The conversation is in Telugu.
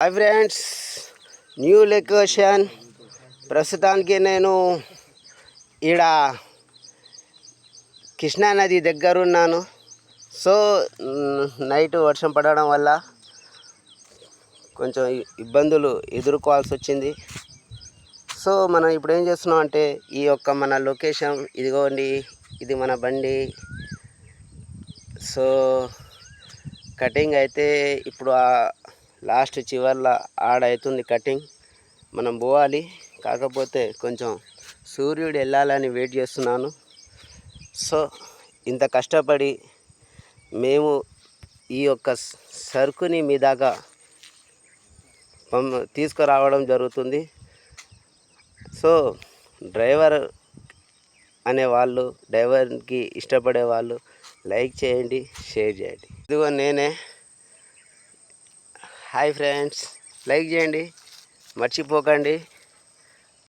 Hi friends, new location. ప్రస్తుతానికి నేను ఈడ కృష్ణానది దగ్గర ఉన్నాను. సో నైట్ వర్షం పడడం వల్ల కొంచెం ఇబ్బందులు ఎదుర్కోవాల్సి వచ్చింది. సో మనం ఇప్పుడు ఏం చేస్తున్నాం అంటే ఈ యొక్క మన లొకేషన్ ఇదిగోండి, ఇది మన బండి. సో కటింగ్ అయితే ఇప్పుడు లాస్ట్ చివర్ల ఆడవుతుంది కటింగ్. మనం పోవాలి, కాకపోతే కొంచెం సూర్యుడు వెళ్ళాలని వెయిట్ చేస్తున్నాను. సో ఇంత కష్టపడి మేము ఈ యొక్క సరుకుని మీ దాకా తీసుకురావడం జరుగుతుంది. సో డ్రైవర్ అనేవాళ్ళు, డ్రైవర్కి ఇష్టపడే వాళ్ళు లైక్ చేయండి, షేర్ చేయండి. ఇదిగో నేనే. హాయ్ ఫ్రెండ్స్, లైక్ చేయండి, మర్చిపోకండి.